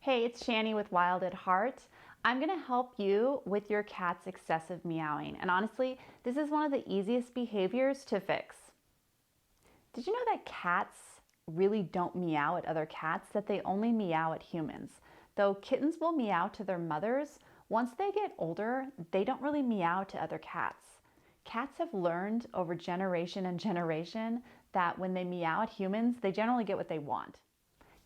Hey, it's Shani with Wild at Heart. I'm going to help you with your cat's excessive meowing. And honestly, this is one of the easiest behaviors to fix. Did you know that cats really don't meow at other cats, that they only meow at humans? Though kittens will meow to their mothers, once they get older, they don't really meow to other cats. Cats have learned over generation and generation that when they meow at humans, they generally get what they want.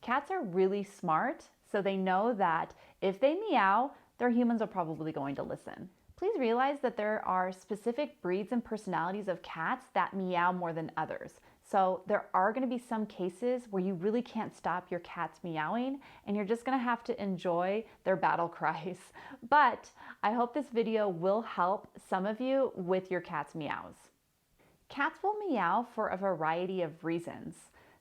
Cats are really smart, so they know that if they meow, their humans are probably going to listen. Please realize that there are specific breeds and personalities of cats that meow more than others. So there are going to be some cases where you really can't stop your cat's meowing and you're just going to have to enjoy their battle cries. But I hope this video will help some of you with your cat's meows. Cats will meow for a variety of reasons.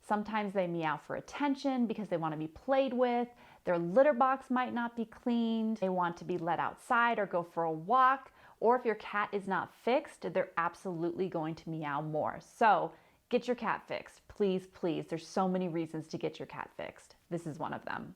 Sometimes they meow for attention because they want to be played with. Their litter box might not be cleaned. They want to be let outside or go for a walk. Or if your cat is not fixed, they're absolutely going to meow more. So get your cat fixed. Please, please. There's so many reasons to get your cat fixed. This is one of them.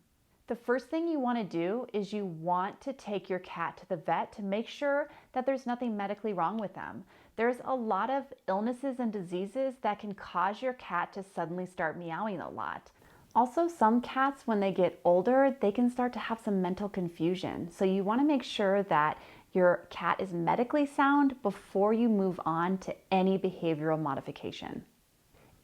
The first thing you want to do is you want to take your cat to the vet to make sure that there's nothing medically wrong with them. There's a lot of illnesses and diseases that can cause your cat to suddenly start meowing a lot. Also, some cats, when they get older, they can start to have some mental confusion. So you want to make sure that your cat is medically sound before you move on to any behavioral modification.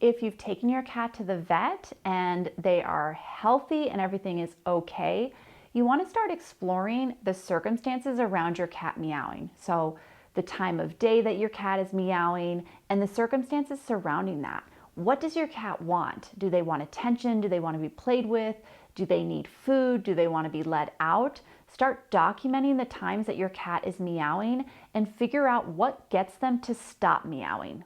If you've taken your cat to the vet and they are healthy and everything is okay, you want to start exploring the circumstances around your cat meowing. So the time of day that your cat is meowing and the circumstances surrounding that. What does your cat want? Do they want attention? Do they want to be played with? Do they need food? Do they want to be let out? Start documenting the times that your cat is meowing and figure out what gets them to stop meowing.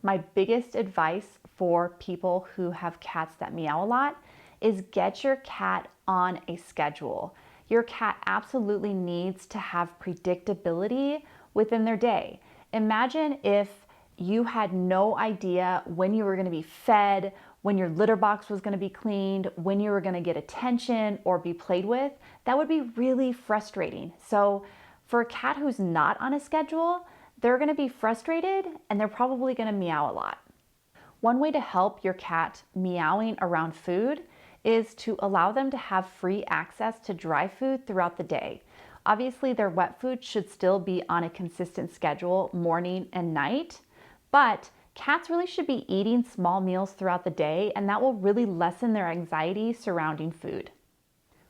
My biggest advice for people who have cats that meow a lot is get your cat on a schedule. Your cat absolutely needs to have predictability within their day. Imagine if you had no idea when you were going to be fed, when your litter box was going to be cleaned, when you were going to get attention or be played with. That would be really frustrating. So for a cat who's not on a schedule, they're going to be frustrated and they're probably going to meow a lot. One way to help your cat meowing around food is to allow them to have free access to dry food throughout the day. Obviously, their wet food should still be on a consistent schedule, morning and night, but cats really should be eating small meals throughout the day, and that will really lessen their anxiety surrounding food.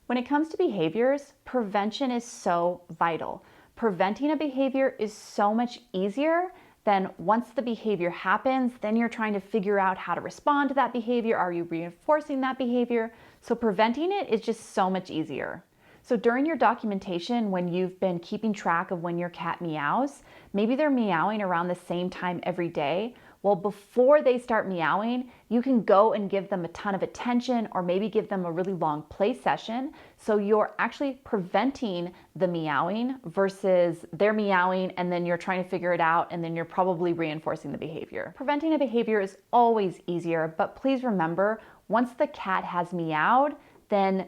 When it comes to behaviors, prevention is so vital. Preventing a behavior is so much easier than once the behavior happens, then you're trying to figure out how to respond to that behavior. Are you reinforcing that behavior? So preventing it is just so much easier. So during your documentation, when you've been keeping track of when your cat meows, maybe they're meowing around the same time every day. Well, before they start meowing, you can go and give them a ton of attention or maybe give them a really long play session. So you're actually preventing the meowing versus they're meowing and then you're trying to figure it out and then you're probably reinforcing the behavior. Preventing a behavior is always easier, but please remember, once the cat has meowed, then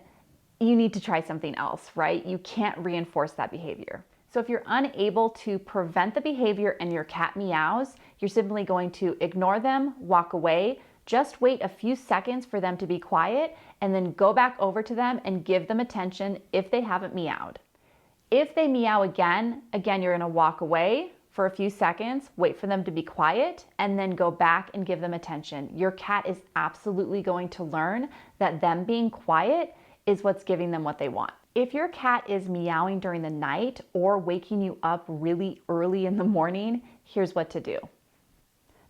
you need to try something else, right? You can't reinforce that behavior. So if you're unable to prevent the behavior and your cat meows, you're simply going to ignore them, walk away, just wait a few seconds for them to be quiet, and then go back over to them and give them attention if they haven't meowed. If they meow again, you're gonna walk away for a few seconds, wait for them to be quiet, and then go back and give them attention. Your cat is absolutely going to learn that them being quiet is what's giving them what they want. If your cat is meowing during the night or waking you up really early in the morning, here's what to do.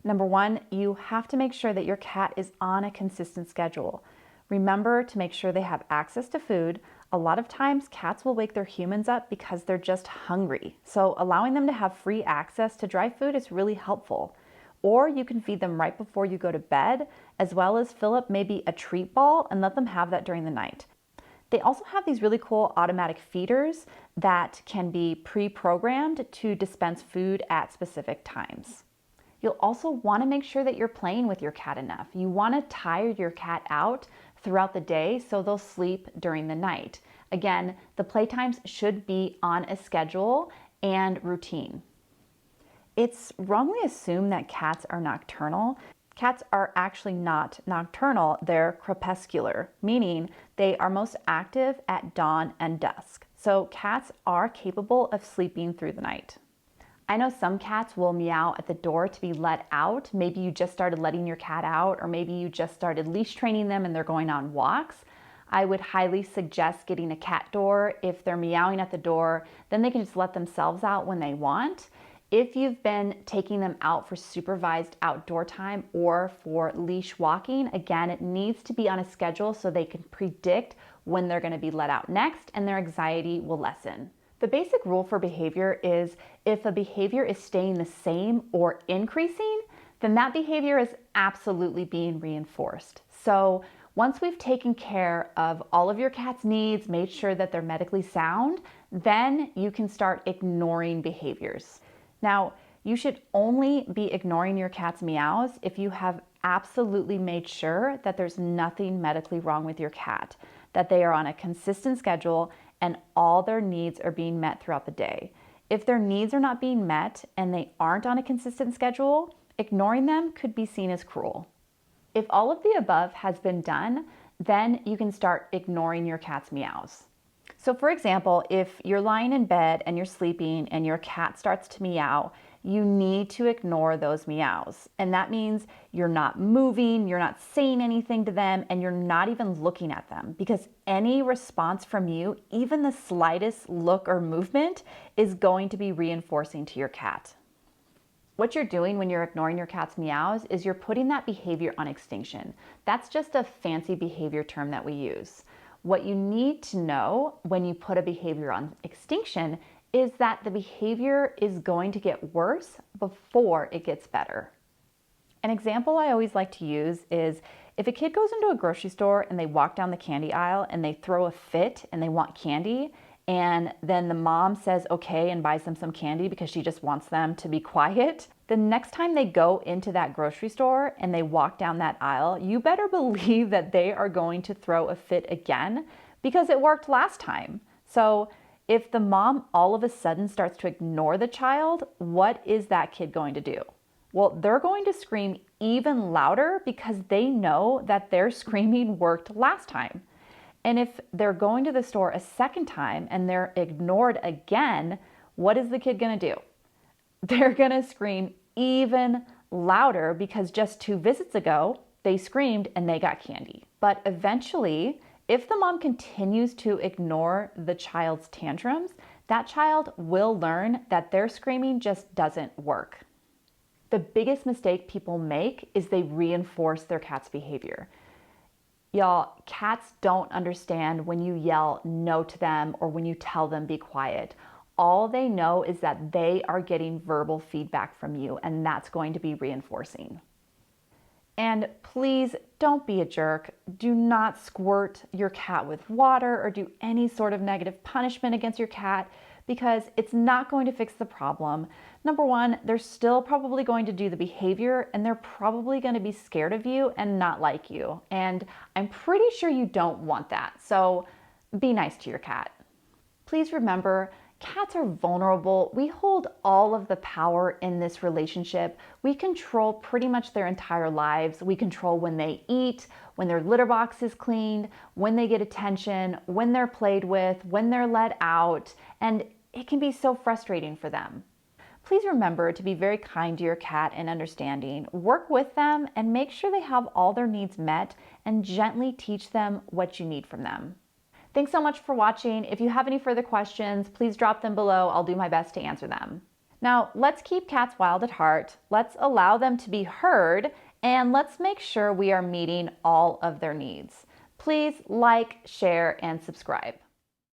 Number one, you have to make sure that your cat is on a consistent schedule. Remember to make sure they have access to food. A lot of times cats will wake their humans up because they're just hungry. So allowing them to have free access to dry food is really helpful. Or you can feed them right before you go to bed, as well as fill up maybe a treat ball and let them have that during the night. They also have these really cool automatic feeders that can be pre-programmed to dispense food at specific times. You'll also want to make sure that you're playing with your cat enough. You want to tire your cat out throughout the day, so they'll sleep during the night. Again, the playtimes should be on a schedule and routine. It's wrongly assumed that cats are nocturnal. Cats are actually not nocturnal, they're crepuscular, meaning they are most active at dawn and dusk. So cats are capable of sleeping through the night. I know some cats will meow at the door to be let out. Maybe you just started letting your cat out, or maybe you just started leash training them and they're going on walks. I would highly suggest getting a cat door. If they're meowing at the door, then they can just let themselves out when they want. If you've been taking them out for supervised outdoor time or for leash walking, again, it needs to be on a schedule so they can predict when they're going to be let out next and their anxiety will lessen. The basic rule for behavior is if a behavior is staying the same or increasing, then that behavior is absolutely being reinforced. So once we've taken care of all of your cat's needs, made sure that they're medically sound, then you can start ignoring behaviors. Now, you should only be ignoring your cat's meows if you have absolutely made sure that there's nothing medically wrong with your cat, that they are on a consistent schedule and all their needs are being met throughout the day. If their needs are not being met and they aren't on a consistent schedule, ignoring them could be seen as cruel. If all of the above has been done, then you can start ignoring your cat's meows. So for example, if you're lying in bed and you're sleeping and your cat starts to meow, you need to ignore those meows. And that means you're not moving, you're not saying anything to them, and you're not even looking at them, because any response from you, even the slightest look or movement, is going to be reinforcing to your cat. What you're doing when you're ignoring your cat's meows is you're putting that behavior on extinction. That's just a fancy behavior term that we use. What you need to know when you put a behavior on extinction is that the behavior is going to get worse before it gets better. An example I always like to use is if a kid goes into a grocery store and they walk down the candy aisle and they throw a fit and they want candy, and then the mom says okay and buys them some candy because she just wants them to be quiet, the next time they go into that grocery store and they walk down that aisle, you better believe that they are going to throw a fit again because it worked last time. So if the mom all of a sudden starts to ignore the child, what is that kid going to do? Well, they're going to scream even louder because they know that their screaming worked last time. And if they're going to the store a second time and they're ignored again, what is the kid going to do? They're going to scream even louder because just 2 visits ago, they screamed and they got candy. But eventually, if the mom continues to ignore the child's tantrums, that child will learn that their screaming just doesn't work. The biggest mistake people make is they reinforce their cat's behavior. Y'all, cats don't understand when you yell no to them or when you tell them be quiet. All they know is that they are getting verbal feedback from you, and that's going to be reinforcing. And please don't be a jerk. Do not squirt your cat with water or do any sort of negative punishment against your cat because it's not going to fix the problem. Number one, they're still probably going to do the behavior and they're probably going to be scared of you and not like you. And I'm pretty sure you don't want that. So be nice to your cat. Please remember, cats are vulnerable. We hold all of the power in this relationship. We control pretty much their entire lives. We control when they eat, when their litter box is cleaned, when they get attention, when they're played with, when they're let out, and it can be so frustrating for them. Please remember to be very kind to your cat and understanding. Work with them and make sure they have all their needs met and gently teach them what you need from them. Thanks so much for watching. If you have any further questions, please drop them below. I'll do my best to answer them. Now, let's keep cats wild at heart. Let's allow them to be heard, and let's make sure we are meeting all of their needs. Please like, share, and subscribe.